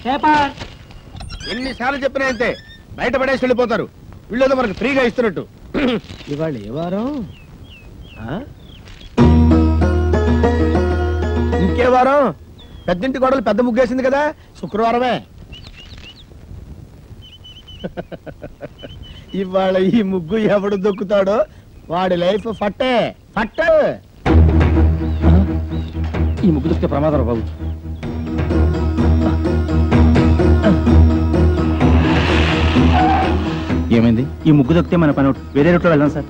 Paper ఎన్నిసార్లు చెప్పినా అంతే, బయట పడేసి వెళ్ళిపోతారు. వీళ్ళేదో మనకు ఫ్రీగా ఇస్తున్నట్టు. ఇవాళ ఏ వారం? ఇంకే వారం? పెద్దింటి గొడవలు పెద్ద ముగ్గేసింది కదా, శుక్రవారమే. ఇవాళ ఈ ముగ్గు ఎవడు దొక్కుతాడో వాడి లైఫ్ ఫట్టే ఫట్టే. ఈ ముగ్గు దొక్కితే ప్రమాదం బాబు. ఏమైంది? ఈ ముగ్గు దొక్కితే మన పని వేరే రూట్లో వెళ్దాం సార్.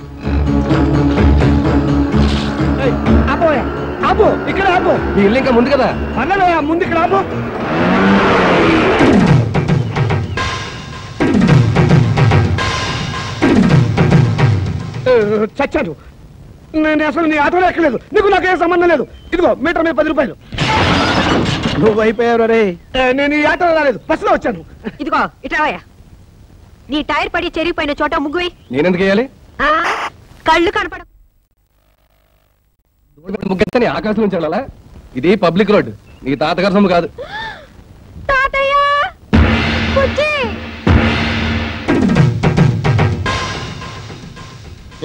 ఆపు, ఇక్కడ ఆపు. మీ ఇల్లు ఇంకా ముందు కదా. అన్నలే ముందు ఇక్కడ ఆపు. చచ్చాను నేను. అసలు నీ ఆటోలో ఎక్కలేదు. నీకు నాకేం సంబంధం లేదు. ఇదిగో మీటర్ మీద 10 రూపాయలు. నువ్వు అయిపోయావు రే. నేను ఈ ఆటోలో రాలేదు, బస్సులో వచ్చాను. ఇదిగో ఇట్రావయ్యా. నీ టైర్ పడి చెరిగిపోయిన చోట ముగ్గు వేయి. నేనెందుకు వేయాలి? కళ్ళు కనపడ ముగ్గెత్తని ఆకాశం నుంచి వెళ్ళాలా? ఇది పబ్లిక్ రోడ్, నీ తాతగారి సొమ్ము కాదు.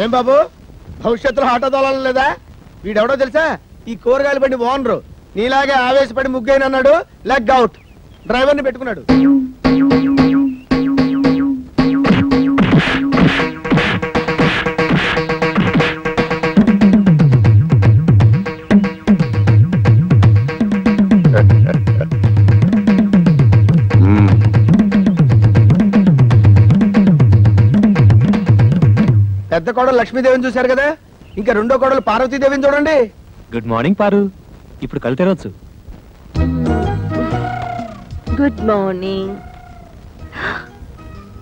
ఏం బాబు, భవిష్యత్తులో ఆటో తోలాలి లేదా? వీడెవడో తెలుసా? ఈ కూరగాయలు బండి ఓనరు. నీలాగే ఆవేశపడి ముగ్గైన అన్నాడు, లెగ్ అవుట్. డ్రైవర్ని పెట్టుకున్నాడు. పెద్ద కోడలు లక్ష్మీదేవిని చూశారు కదా, ఇంకా రెండో కోడలు పార్వతీదేవిని చూడండి. గుడ్ మార్నింగ్ పారు. ఇప్పుడు కళ్ళు తెరవచ్చు. Good morning.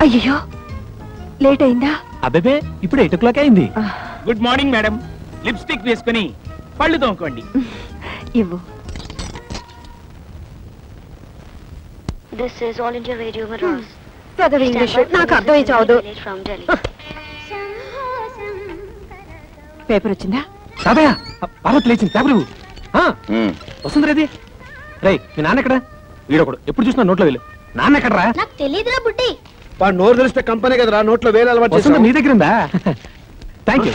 అయ్యో లేట్ అయిందా? అబ్బే ఇప్పుడు 8 o'clock అయింది. Good morning madam. లిప్స్టిక్ వేసుకుని పళ్ళు తోముకోండి. ఇవ్వు. This is All India Radio Madras. చదువు ఇంగ్లీష్ నాకు అర్థమై చావదు. పేపర్ వచ్చిందా? తాతయ్య, పార్వతి లేచింది. పేపర్ వస్తుంది రేది. రే, మీ నాన్న ఎక్కడ? వీడొకడు ఎప్పుడు చూసినా నోట్లో వేలు. నాన్న ఎక్కడరా? నాకు తెలియదురా బుడ్డి. వాడు నోరు తెలిస్తే కంపెనీ కదరా, నోట్లో వేలు అలవాటు వస్తుంది. నీ దగ్గర ఉందా? Thank you.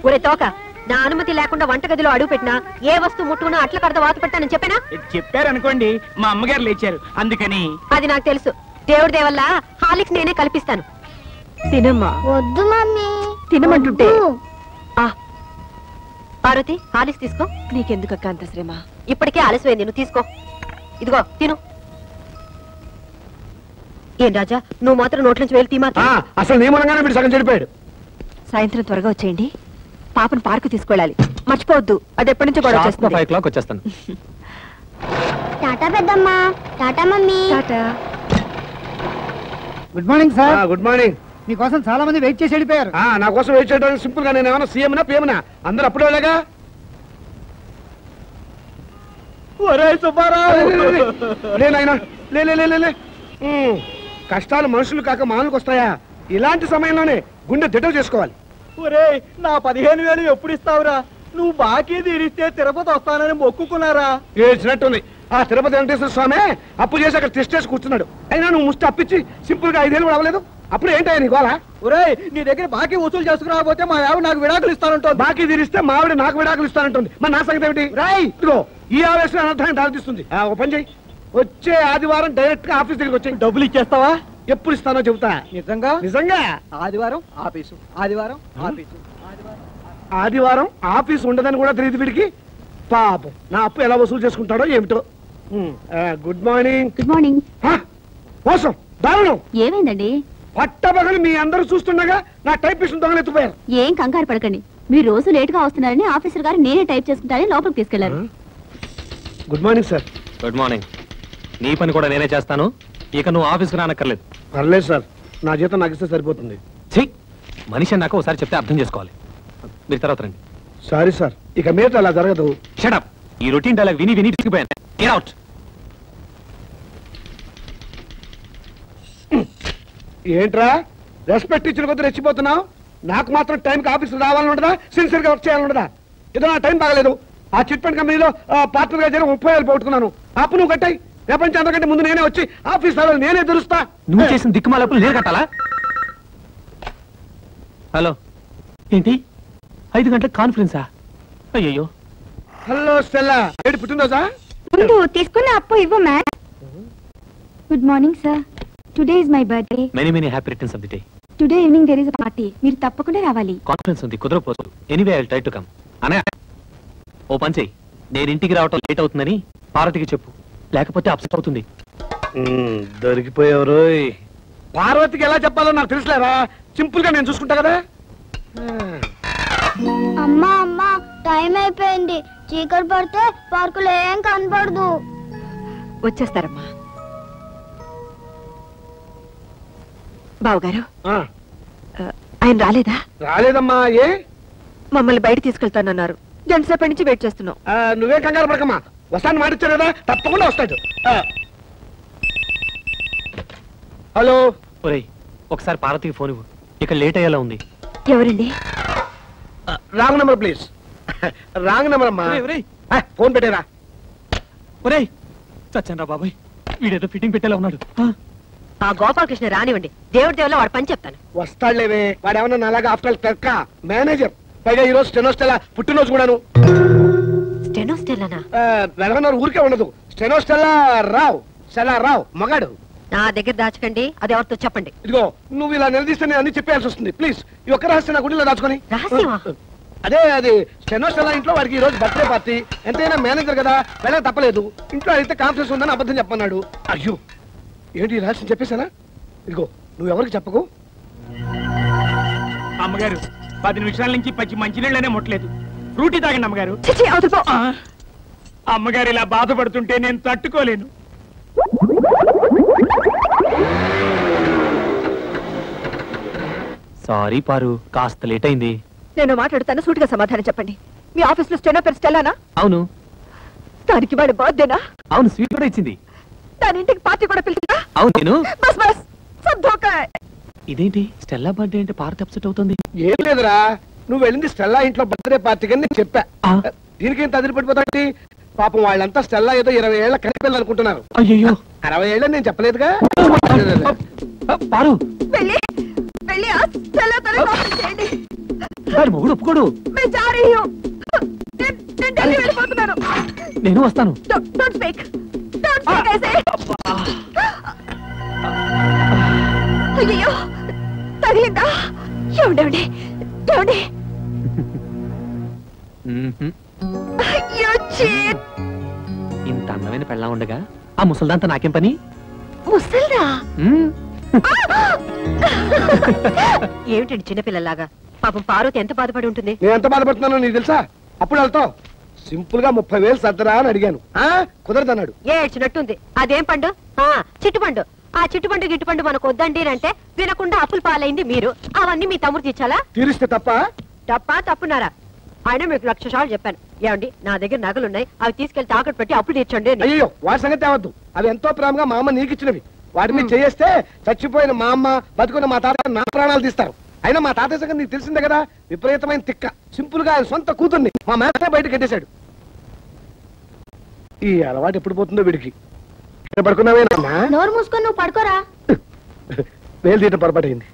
ఒరే తోక, నా అనుమతి లేకుండా వంటగదిలో అడుగు పెట్టినా ఏ వస్తువు ముట్టుకున్నా అట్ల కడత వాత పెట్టానని చెప్పానా? చెప్పారనుకోండి, మా అమ్మగారు లేచారు అందుకని. అది నాకు తెలుసు. దేవుడి దేవల్ల హాలిక్స్ నేనే కల్పిస్తాను. తినమ్మా. వద్దు మమ్మీ. తినమంటుంటే. పార్వతి, హాలిక్స్ తీసుకో. నీకెందుకక్క అంత శ్రమ? ఇప్పటికే ఆలస్యమైంది, నువ్వు తీసుకో. ఇదిగో తిను. ఏం రాజా, నువ్వు మాత్రం నోట్లోంచి వేలు తీమా. అసలు నీ మూలంగానే వీడు సగం చెడిపోయాడు. సాయంత్రం త్వరగా వచ్చేయండి. పాపను పార్కు తీసుకెళ్ళాలి, మర్చిపోవద్దు. అది ఎప్పటి నుంచో గొడవ చేస్తుంది. 5 o'clock వచ్చేస్తాను. టాటా పెద్దమ్మా. Tata mummy. Tata. Good morning sir. Good morning. మీకోసం చాలా మంది వెయిట్ చేసి వెళ్ళిపోయారు. నా కోసం వెయిట్ చేయడానికి సింపుల్ గా నేను ఏమన్నా సీఎంనా పిఎంనా? అందరూ అప్పుడే వెళ్ళగా. కష్టాలు మనుషులు కాక మానులకు వస్తాయా? ఇలాంటి సమయంలోనే గుండె దిటవు చేసుకోవాలి. ఒరే, నా 15,000 ఎప్పుడు ఇస్తావురా? నువ్వు బాకీ తీరిస్తే తిరుపతి వస్తానని మొక్కుకున్నారా? ఏడ్చినట్టుంది. ఆ తిరుపతి వెంకటేశ్వర స్వామి అప్పు చేసి అక్కడ టెస్ట్ చేసి కూర్చున్నాడు. అయినా నువ్వు ముష్టి అప్పించి సింపుల్ గా 5 ఏళ్ళు కూడా అవ్వలేదు. అప్పుడు ఏంటయ్యా నీ గోళ? ఒరే, నీ దగ్గర బాకీ వసూలు చేసుకురాకపోతే మా ఆవిడ నాకు విడాకులు ఇస్తానంటుంది. బాకీ తీరిస్తే మా ఆవిడ నాకు విడాకులు ఇస్తానంటుంది. మరి నా సంగతి ఏమిటి? రాయ్, ఇదిగో ఈ ఆవేశం అనర్థాన్ని దారితీస్తుంది. ఒక పని చెయ్యి, వచ్చే ఆదివారం డైరెక్ట్ గా ఆఫీస్ దగ్గరికి వచ్చి డబ్బులు ఇచ్చేస్తావా? ఎప్పుడు ఇస్తానో చెబుతా. నిజంగా? నిజంగా. ఆదివారం ఆఫీసు, ఆదివారం ఆఫీసు. ఆదివారం ఆఫీస్ ఉండదని కూడా తెలియదు వీడికి. పాపం, నా అప్పు ఎలా వసూలు చేసుకుంటాడో ఏమిటో. Good morning. Good morning. మోసం, దారుణం. ఏమైందండి? పట్టబగలు మీ అందరూ చూస్తుండగా నా టైపిస్ట్ దొంగలెత్తిపోయారు. ఏం కంగారు పడకండి. మీరు రోజు లేట్ గా వస్తున్నారని ఆఫీసర్ గారు నేనే టైప్ చేసుకుంటానని లోపలికి తీసుకెళ్లారు. Good morning sir. Good morning. నీ పని కూడా నేనే చేస్తాను. ఇక నువ్వు ఆఫీస్కి రానక్కర్లేదు. పర్లేదు సార్, నా జీతం నాకు ఇస్తే సరిపోతుంది. మనిషి అన్నాక ఒకసారి చెప్తే అర్థం చేసుకోవాలి. మీరు తర్వాత రండి. సారీ సార్, ఇక మీద అలా జరగదు. Shut up. ఈ రొటీన్ డైలాగ్ విని విని తీసుకుపోయాను. Get out. ఏంట్రా రెస్పెక్ట్ ఇచ్చిన కొద్ది రెచ్చిపోతున్నావు? నాకు మాత్రం టైంకి ఆఫీస్ రావాలని ఉండదా? సిన్సియర్ గా వర్క్ చేయాలని ఉండదా? ఏదో నా టైం బాగలేదు, ఆ చిట్ ఫండ్ కంపెనీలో పార్ట్నర్ గా చేరి 30,000 పోగొట్టుకున్నాను. అప్పు నువ్వు కట్టాయి. రేపటి నుంచి అంతకంటే ముందు నేనే వచ్చి ఆఫీస్ నేనే తెలుస్తా. నువ్వు చేసిన దిక్కుమాలప్పులు నేను కట్టాలా? హలో, ఏంటి 5 గంటలకు కాన్ఫరెన్సా? అయ్యో. హలో స్టెల్లా, ఏంటి పుట్టినరోజా? ముందు తీసుకున్న అప్పు ఇవ్వు ma'am. Good morning sir. Today is my birthday. Many happy returns of the day. Today evening there is a party. మీరు తప్పకుండా రావాలి. కాన్ఫరెన్స్ ఉంది, కుదరపోదు. Anyway I will try to come. అనే ఓ పని చెయ్యి, నేను ఇంటికి రావటం లేట్ అవుతుందని పార్వతికి చెప్పు, లేకపోతే అప్సెట్ అవుతుంది. దొరికిపోయారు. పార్వతికి ఎలా చెప్పాలో నాకు తెలుసులేరా, సింపుల్ గా నేను చూసుకుంటా కదా. అమ్మా అమ్మా, టైం అయిపోయింది. చీకటి పడితే పార్కులో ఏం కనపడదు. వచ్చేస్తారమ్మా. బావగారు, ఆయన రాలేదా? రాలేదమ్మా. ఏ? మమ్మల్ని బయట తీసుకెళ్తానన్నారు. గంటసేపటి నుంచి వెయిట్ చేస్తున్నాం. నువ్వే కంగారు పడకమ్మా, వస్తాను మాటిచ్చారు కదా, తప్పకుండా వస్తాడు. హలో. ఒరేయ్, ఒకసారి పార్వతికి ఫోన్ ఇవ్వు, ఇక్కడ లేట్ అయ్యేలా ఉంది. ఎవరండి? Wrong number please. Wrong number అమ్మా. ఫోన్ పెట్టేరా. ఒరేయ్ చచ్చాను రా బాబాయ్, వీడేదో ఫిట్టింగ్ పెట్టేలా ఉన్నాడు. ఆ గోపాలకృష్ణ రానివ్వండి, దేవుడి దేవులో వాడు పని చెప్తాను. వస్తాడులేవే, వాడు ఏమన్నా నాలాగా ఆఫ్టర్ క్లర్క్ మేనేజర్. పైగా ఈ రోజు స్టెనోస్టెలా పుట్టినరోజు కూడాను. స్టెనోస్టెల్లానా? వెలగన్నారు ఊరికే ఉండదు. స్టెనోస్టెలా రావు, స్టెలా రావు మగాడు. నా దగ్గర దాచకండి, అది ఎవరితో చెప్పండి. ఇదిగో నువ్వు ఇలా నిలదీస్తే నేను అన్ని చెప్పాల్సి వస్తుంది. ప్లీజ్ ఈ ఒక్క రహస్యం నా గుడిలో దాచుకొని. రహస్యమా? అదే అది స్టెనోస్టెలా ఇంట్లో వాడికి ఈ రోజు బర్త్డే పార్టీ. ఎంతైనా మేనేజర్ కదా, వెళ్ళక తప్పలేదు. ఇంట్లో అయితే కాన్ఫరెన్స్ ఉందని అబద్ధం చెప్పన్నాడు. అయ్యో, ఏంటి ఈ రహస్యం చెప్పేశానా? ఇదిగో నువ్వు ఎవరికి చెప్పకు. అమ్మగారు 10 నిమిషాల నుంచి మంచినీళ్ళనే ముట్టలేదు. ఫ్రూటీ తాగండి అమ్మగారు. అమ్మగారు ఇలా బాధపడుతుంటే నేను తట్టుకోలేను. సారీ పారు, కాస్త లేట్ అయింది. నేను మాట్లాడుతాను, సూటిగా సమాధానం చెప్పండి. మీ ఆఫీస్ లో స్టెనో పేరు స్టెల్లానా? అవును. దానికి వాడి బర్త్డేనా? అవును, స్వీట్ కూడా ఇచ్చింది. దాని ఇంటికి పార్టీ కూడా పిలిచిందా? అవును. నేను బస్ బస్ సబ్ ధోకా. ఇదేంటి స్టెల్లా బర్త్డే అంటే పార్టీ అప్సెట్ అవుతుంది? ఏం లేదురా, నువ్వు వెళ్ళింది స్టెల్లా ఇంట్లో బర్త్డే పార్టీకి అని నేను చెప్పా. దీనికేం తదిలి పడిపోతాంటి? పాపం వాళ్ళంతా స్టెల్లా ఏదో 20 ఏళ్ల కనిపిల్లు అనుకుంటున్నారు. అయ్యో, 60 ఏళ్ళని నేను చెప్పలేదుగా. పారు, వెళ్ళి వెళ్ళి ఆ స్టెల్లాతో కాల్ చేయండి. వాడి మొగుడు ఒప్పుకోడు. मैं जा रही हूं. నేను ఢిల్లీ వెళ్ళిపోతున్నాను. నేను వస్తాను. డోంట్ స్పీక్ ऐसे. అయ్యో, తగిలిందా? ఏమండి ఏమండి? అయ్యో చీట్. ఇంత అందమైన పెళ్ళా ఉండగా ఆ ముసల్దాంతా నాకేం పని? ముసల్దా? ఏమిటండి చిన్నపిల్లలాగా? పాపం పార్వతి ఎంత బాధపడి ఉంటుంది. నేను ఎంత బాధపడుతున్నానో నీకు తెలుసా? అప్పుడు వెళ్తావు సింపుల్ గా 30,000 సర్దరా అని అడిగాను. కుదరదన్నాడు. ఏడ్చినట్టుంది. అదేం పండు? చిట్టుపండు. ఆ చిట్టుపండు గిట్టుపండు మనకు వద్దండి అంటే వినకుండా అప్పులు పాలైంది మీరు. అవన్నీ మీ తమ్ముడు తీర్చాలా? తీరిస్తే తప్ప? తప్పున్నారా? ఆయన మీకు 1,00,000 సార్లు చెప్పాను. ఏమండి, నా దగ్గర నగలున్నాయి, అవి తీసుకెళ్లి తాకట్టు పెట్టి అప్పులు తీర్చండి. అయ్యో, వాటి సంగతి తేవద్దు. అవి ఎంతో ప్రేమగా మా అమ్మ నీకు ఇచ్చినవి. వాటి మీద చేస్తే చచ్చిపోయిన మా అమ్మ, బతుకున్న మా తాత నా ప్రాణాలు తీస్తారు. అయినా మా తాతయ్య సంగతి నీకు తెలిసిందే కదా, విపరీతమైన తిక్క. సింపుల్ గా ఆయన సొంత కూతుర్ని మా మేత బయట కట్టేశాడు. ఈ అలవాటు ఎప్పుడు పోతుందో వీడికి. ఇక్కడ పడుకున్నావేనా? నోరు మూసుకొని నువ్వు పడుకోరా. వేలు తీయటం పొరపాటైంది.